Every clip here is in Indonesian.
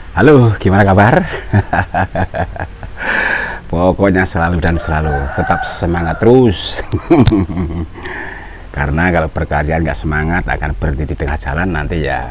Halo, gimana kabar? Pokoknya selalu dan selalu tetap semangat terus. Karena kalau berkarya nggak semangat akan berhenti di tengah jalan, nanti ya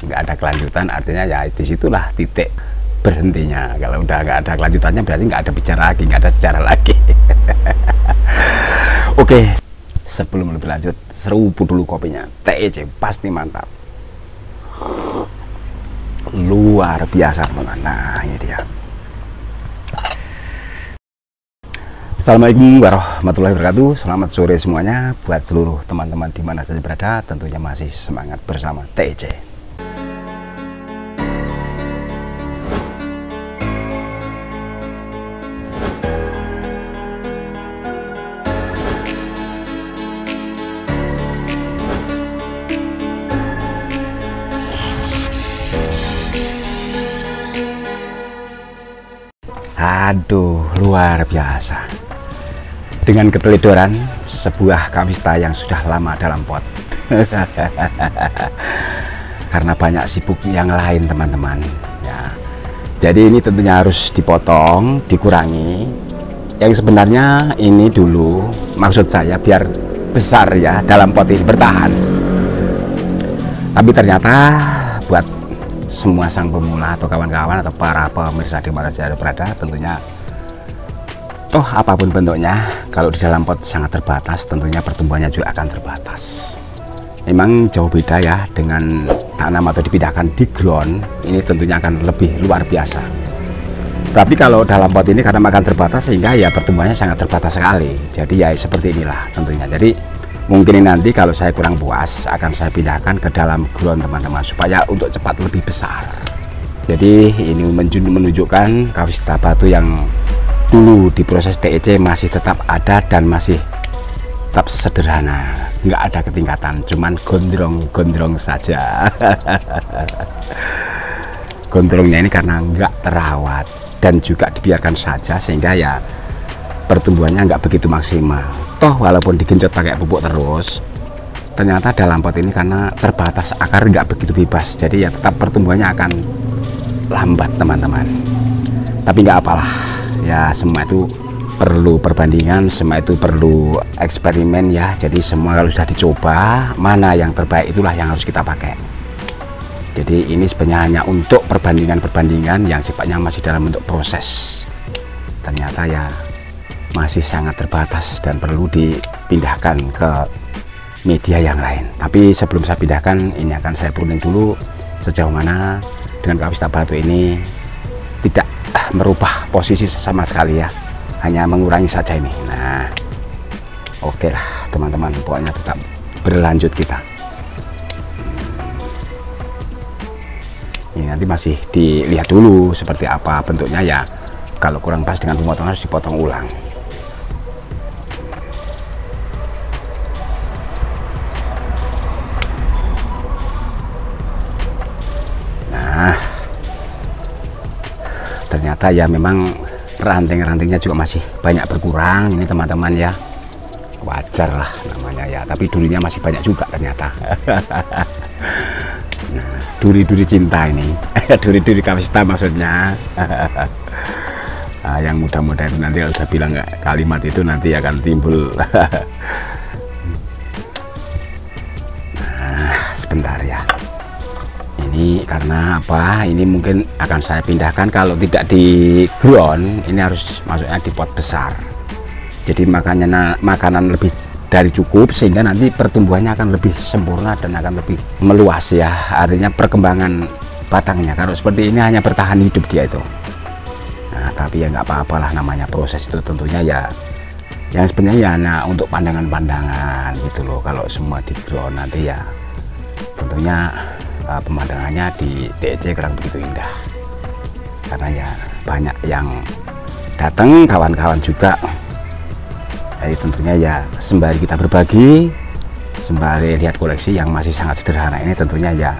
nggak ada kelanjutan. Artinya ya disitulah titik berhentinya. Kalau udah nggak ada kelanjutannya berarti nggak ada bicara lagi, nggak ada sejarah lagi. Oke, sebelum lebih lanjut, seruput dulu kopinya. TEC pasti mantap. Luar biasa teman-teman. Nah ini dia. Assalamualaikum warahmatullahi wabarakatuh. Selamat sore semuanya buat seluruh teman-teman di mana saja berada. Tentunya masih semangat bersama TEC. Aduh, luar biasa. Dengan keteledoran sebuah kawista yang sudah lama dalam pot. Karena banyak sibuk yang lain teman-teman ya. Jadi ini tentunya harus dipotong, dikurangi. Yang sebenarnya ini dulu maksud saya biar besar ya dalam pot ini bertahan. Tapi ternyata buat semua sang pemula atau kawan-kawan atau para pemirsa di mana saja berada, tentunya toh apapun bentuknya, kalau di dalam pot sangat terbatas, tentunya pertumbuhannya juga akan terbatas. Memang jauh beda ya dengan tanam atau dipindahkan di ground, ini tentunya akan lebih luar biasa. Tapi kalau dalam pot ini karena makan terbatas sehingga ya pertumbuhannya sangat terbatas sekali. Jadi ya seperti inilah tentunya. Jadi mungkin nanti kalau saya kurang puas akan saya pindahkan ke dalam ground teman-teman supaya untuk cepat lebih besar. Jadi ini menunjukkan kawista batu yang dulu di proses TEC masih tetap ada dan masih tetap sederhana, nggak ada ketingkatan, cuman gondrong saja. Gondrongnya ini karena nggak terawat dan juga dibiarkan saja sehingga ya pertumbuhannya nggak begitu maksimal. Toh walaupun digenjot pakai pupuk terus, ternyata dalam pot ini karena terbatas akar nggak begitu bebas, jadi ya tetap pertumbuhannya akan lambat teman-teman. Tapi nggak apalah ya, semua itu perlu perbandingan, semua itu perlu eksperimen ya. Jadi semua kalau sudah dicoba, mana yang terbaik itulah yang harus kita pakai. Jadi ini sebenarnya hanya untuk perbandingan-perbandingan yang sifatnya masih dalam bentuk proses. Ternyata ya masih sangat terbatas dan perlu dipindahkan ke media yang lain. Tapi sebelum saya pindahkan, ini akan saya pruning dulu sejauh mana dengan kawista batu ini tidak merubah posisi sama sekali ya, hanya mengurangi saja ini. Nah oke lah teman-teman, pokoknya tetap berlanjut kita. Ini nanti masih dilihat dulu seperti apa bentuknya ya. Kalau kurang pas dengan pemotongan harus dipotong ulang. Nah ternyata ya memang ranting-rantingnya juga masih banyak berkurang ini teman-teman ya, wajar lah namanya ya, tapi durinya masih banyak juga ternyata. Nah duri-duri cinta ini. Duri-duri kawista maksudnya. Nah, yang muda-muda itu nanti kalau sudah bilang kalimat itu nanti akan timbul. Nah sebentar ya, ini karena apa, ini mungkin akan saya pindahkan. Kalau tidak di ground ini harus masuknya di pot besar, jadi makanan lebih dari cukup sehingga nanti pertumbuhannya akan lebih sempurna dan akan lebih meluas ya, artinya perkembangan batangnya. Kalau seperti ini hanya bertahan hidup dia itu. Nah tapi ya nggak apa-apalah, namanya proses itu tentunya ya yang sebenarnya ya hanya untuk pandangan-pandangan gitu loh. Kalau semua di ground nanti ya tentunya pemandangannya di TEC kurang begitu indah, karena ya banyak yang datang, kawan-kawan juga. Jadi tentunya ya sembari kita berbagi, sembari lihat koleksi yang masih sangat sederhana ini, tentunya ya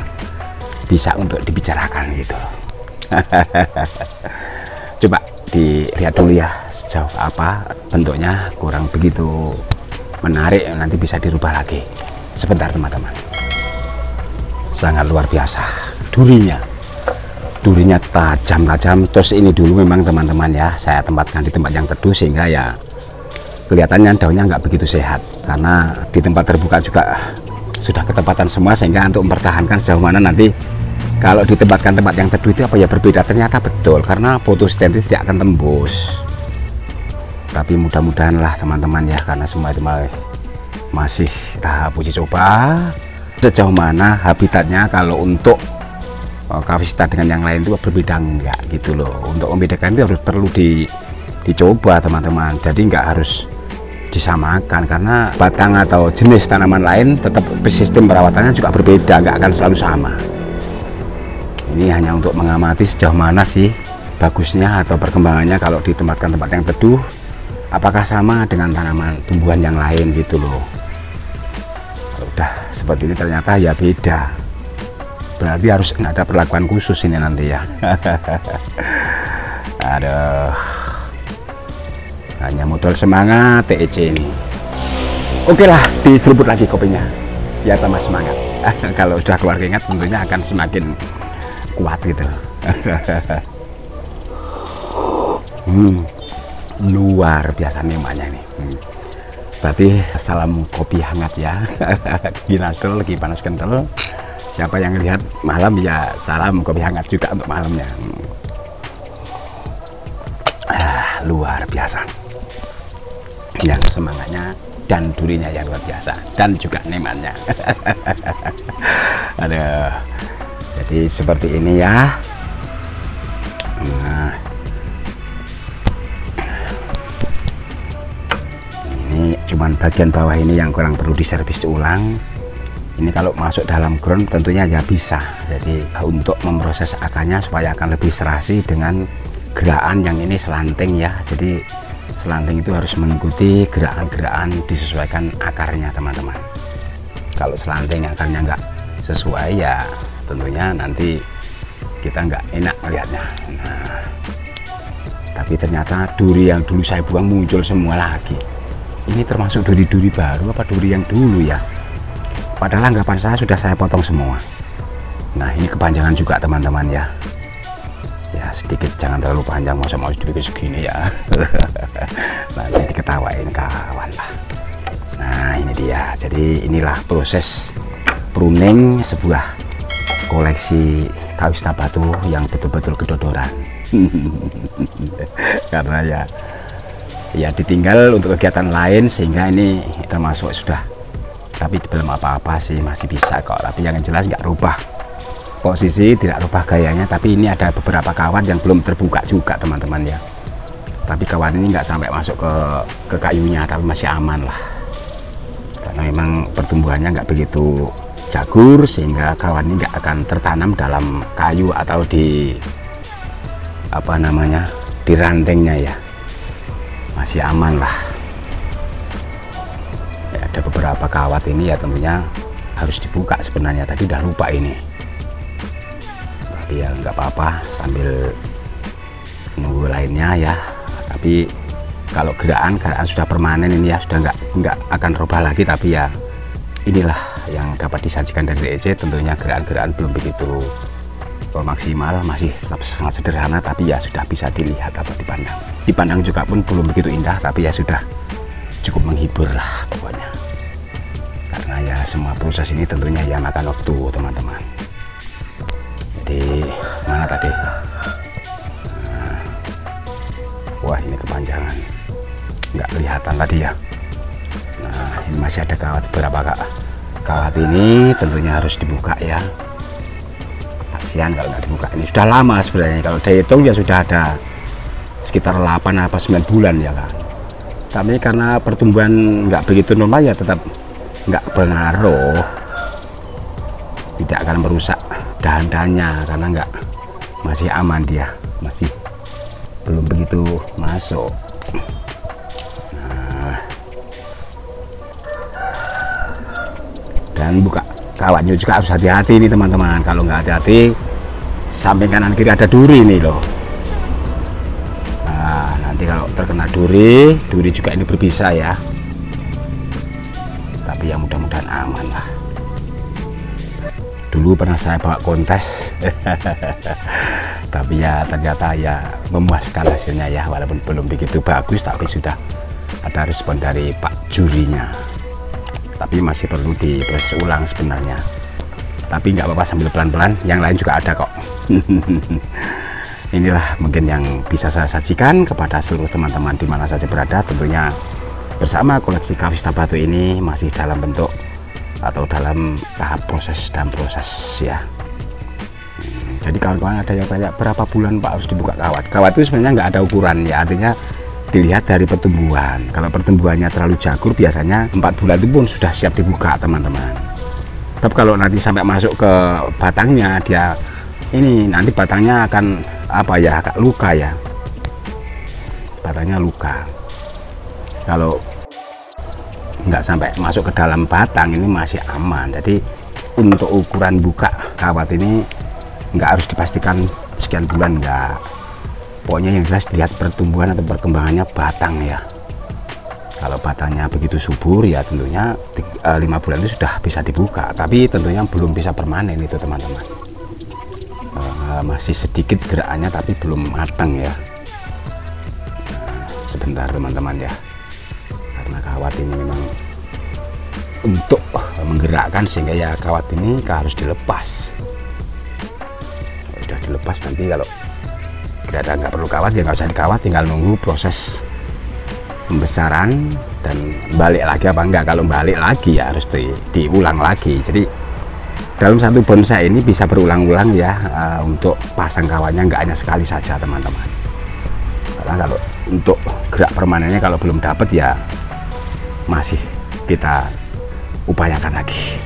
bisa untuk dibicarakan gitu. Coba dilihat dulu ya sejauh apa bentuknya, kurang begitu menarik nanti bisa dirubah lagi. Sebentar teman-teman, sangat luar biasa durinya. durinya tajam-tajam. Terus ini dulu memang teman-teman ya, saya tempatkan di tempat yang teduh sehingga ya kelihatannya daunnya nggak begitu sehat, karena di tempat terbuka juga sudah ketempatan semua, sehingga untuk mempertahankan sejauh mana nanti kalau ditempatkan tempat yang teduh itu apa ya berbeda. Ternyata betul, karena fotosintesis tidak akan tembus. Tapi mudah-mudahan lah teman-teman ya, karena semua itu masih tahap uji coba sejauh mana habitatnya. Kalau untuk kavista dengan yang lain itu berbeda enggak gitu loh. Untuk membedakan itu harus perlu dicoba teman-teman, jadi nggak harus disamakan, karena batang atau jenis tanaman lain tetap sistem perawatannya juga berbeda, nggak akan selalu sama. Ini hanya untuk mengamati sejauh mana sih bagusnya atau perkembangannya kalau ditempatkan tempat yang teduh, apakah sama dengan tanaman tumbuhan yang lain gitu loh. Kalau udah seperti ini ternyata ya beda, berarti harus ada perlakuan khusus ini nanti ya. Aduh, hanya modal semangat TEC ini. Oke lah, diseruput lagi kopinya ya, tambah semangat. Kalau sudah keluar keringat tentunya akan semakin kuat gitu. Luar biasa nikmatnya ini. Berarti salam kopi hangat ya. Ginastel lagi panas kental. Siapa yang lihat malam ya salam kopi hangat juga untuk malamnya. Luar biasa. Yang semangatnya dan durinya yang luar biasa, dan juga nikmatnya. Aduh. Jadi seperti ini ya. Nah, ini cuman bagian bawah ini yang kurang perlu diservis ulang. Ini kalau masuk dalam ground tentunya ya bisa. Jadi untuk memproses akarnya supaya akan lebih serasi dengan gerakan yang ini selanting ya. Jadi selanting itu harus mengikuti gerakan-gerakan disesuaikan akarnya teman-teman. Kalau selanting akarnya nggak sesuai ya tentunya nanti kita nggak enak melihatnya. Nah, tapi ternyata duri yang dulu saya buang muncul semua lagi. Ini termasuk duri-duri baru apa duri yang dulu ya? Padahal anggapan saya sudah saya potong semua. Nah, ini kepanjangan juga teman-teman ya. Ya sedikit, jangan terlalu panjang, masa mau dibikin segini ya. Nanti diketawain kawan lah. Nah ini dia, jadi inilah proses pruning sebuah koleksi kawista batu yang betul-betul kedodoran. Karena ya ditinggal untuk kegiatan lain, sehingga ini termasuk sudah, tapi belum apa-apa sih, masih bisa kok. Tapi yang jelas nggak rubah posisi, tidak rubah gayanya. Tapi ini ada beberapa kawat yang belum terbuka juga teman-teman ya. Tapi kawat ini nggak sampai masuk ke kayunya, tapi masih aman lah, karena memang pertumbuhannya nggak begitu jagur, sehingga kawan ini nggak akan tertanam dalam kayu atau di apa namanya, di rantingnya ya, masih aman lah ya. Ada beberapa kawat ini ya tentunya harus dibuka sebenarnya, tadi udah lupa ini, tapi ya nggak apa-apa sambil nunggu lainnya ya. Tapi kalau gerakan sudah permanen ini ya, sudah nggak akan rubah lagi. Tapi ya inilah yang dapat disajikan dari TEC. Tentunya gerakan-gerakan belum begitu maksimal, masih tetap sangat sederhana, tapi ya sudah bisa dilihat atau dipandang juga pun belum begitu indah, tapi ya sudah cukup menghibur lah pokoknya. Karena ya semua proses ini tentunya ya makan waktu teman-teman. Jadi mana tadi, wah ini kepanjangan, nggak kelihatan tadi ya. Nah ini masih ada kawat, beberapa kawat ini tentunya harus dibuka ya. Kasihan kalau nggak dibuka, ini sudah lama sebenarnya, kalau dihitung ya sudah ada sekitar 8 apa 9 bulan ya kan. Tapi karena pertumbuhan nggak begitu normal ya tetap nggak pengaruh, tidak akan merusak dahan-dahannya, karena nggak, masih aman dia, masih belum begitu masuk. Nah, dan buka kawatnya juga harus hati-hati nih teman-teman. Kalau nggak hati-hati, samping kanan kiri ada duri nih loh. Nah nanti kalau terkena duri juga ini berbisa ya. Tapi ya mudah-mudahan aman lah. Dulu pernah saya bawa kontes, tapi ya ternyata ya memuaskan hasilnya ya, walaupun belum begitu bagus, tapi sudah ada respon dari Pak jurinya. Tapi masih perlu diproses ulang sebenarnya. Tapi nggak apa-apa, sambil pelan-pelan, yang lain juga ada kok. Inilah mungkin yang bisa saya sajikan kepada seluruh teman-teman di mana saja berada, tentunya bersama koleksi Kawista Batu ini masih dalam bentuk atau dalam tahap proses ya. Jadi kawan-kawan ada yang tanya berapa bulan Pak harus dibuka kawat. Kawat itu sebenarnya nggak ada ukuran ya, artinya dilihat dari pertumbuhan. Kalau pertumbuhannya terlalu jagur biasanya 4 bulan itu pun sudah siap dibuka teman-teman. Tapi kalau nanti sampai masuk ke batangnya, dia ini nanti batangnya akan apa ya, agak luka ya, batangnya luka. Kalau nggak sampai masuk ke dalam batang ini masih aman. Jadi untuk ukuran buka kawat ini nggak harus dipastikan sekian bulan, nggak. Pokoknya yang jelas dilihat pertumbuhan atau perkembangannya batang ya. Kalau batangnya begitu subur ya tentunya 5 bulan itu sudah bisa dibuka, tapi tentunya belum bisa permanen itu teman-teman. Masih sedikit gerakannya tapi belum matang ya. Sebentar teman-teman ya, karena kawat ini memang untuk menggerakkan sehingga ya kawat ini harus dilepas. Kalau sudah dilepas nanti kalau kelihatan nggak perlu kawat ya nggak usah dikawat, tinggal nunggu proses pembesaran dan balik lagi apa enggak. Kalau balik lagi ya harus diulang lagi. Jadi dalam satu bonsai ini bisa berulang-ulang ya, untuk pasang kawatnya nggak hanya sekali saja teman-teman. Karena kalau untuk gerak permanennya kalau belum dapat ya masih kita upayakan lagi.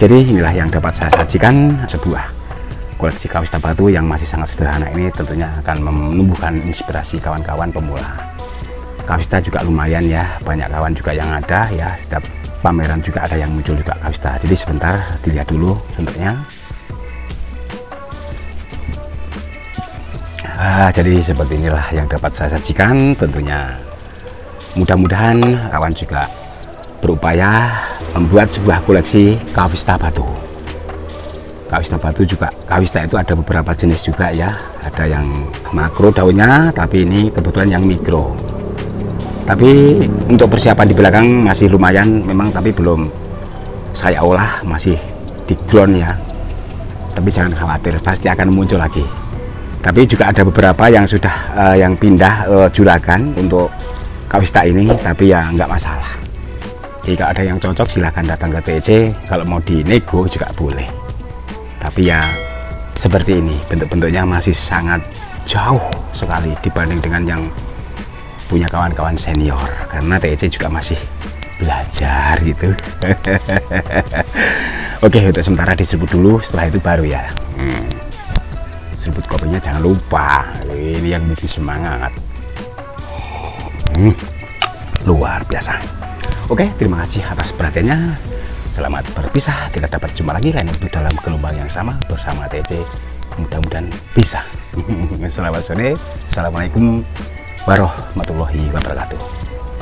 Jadi inilah yang dapat saya sajikan, sebuah koleksi Kawista Batu yang masih sangat sederhana ini tentunya akan menumbuhkan inspirasi kawan-kawan pemula. Kawista juga lumayan ya, banyak kawan juga yang ada ya, setiap pameran juga ada yang muncul juga Kawista. Jadi sebentar dilihat dulu bentuknya. Jadi seperti inilah yang dapat saya sajikan. Tentunya mudah-mudahan kawan juga berupaya membuat sebuah koleksi Kawista Batu. Kawista Batu juga, Kawista itu ada beberapa jenis juga ya. Ada yang makro daunnya, tapi ini kebetulan yang mikro. Tapi untuk persiapan di belakang masih lumayan memang, tapi belum saya olah, masih di ground ya. Tapi jangan khawatir, pasti akan muncul lagi. Tapi juga ada beberapa yang sudah yang pindah juragan untuk Kawista ini, tapi ya nggak masalah. Jika ada yang cocok silahkan datang ke TEC, kalau mau dinego juga boleh. Tapi ya seperti ini, bentuk-bentuknya masih sangat jauh sekali dibanding dengan yang punya kawan-kawan senior, karena TEC juga masih belajar gitu. Oke, untuk sementara diseruput dulu, setelah itu baru ya. Seruput kopinya jangan lupa, ini yang bikin semangat. Luar biasa. Oke, terima kasih atas perhatiannya. Selamat berpisah, kita dapat jumpa lagi lain waktu dalam gelombang yang sama bersama TEC. Mudah-mudahan bisa. Selamat sore, assalamualaikum warahmatullahi wabarakatuh.